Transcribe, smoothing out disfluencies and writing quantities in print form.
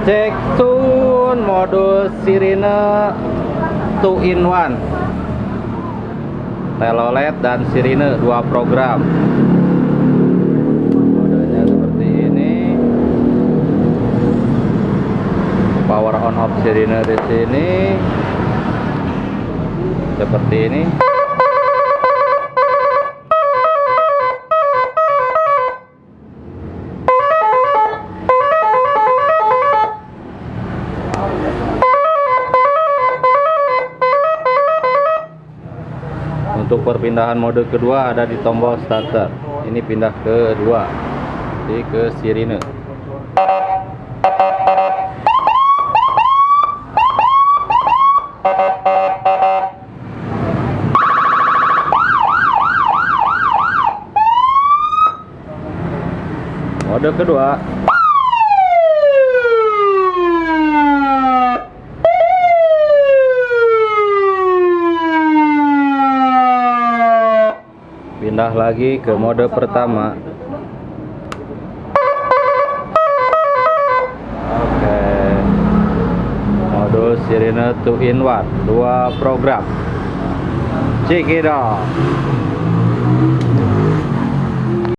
Cek tune modus sirine 2 in 1, telolet dan sirine 2 program. Modenya seperti ini. Power on off sirine di sini seperti ini. Untuk perpindahan mode kedua ada di tombol starter. Ini pindah ke 2, jadi ke sirine. Mode kedua. Pindah lagi ke mode pertama. Oke. Modus sirine 2 in 1, 2 program. Check it out.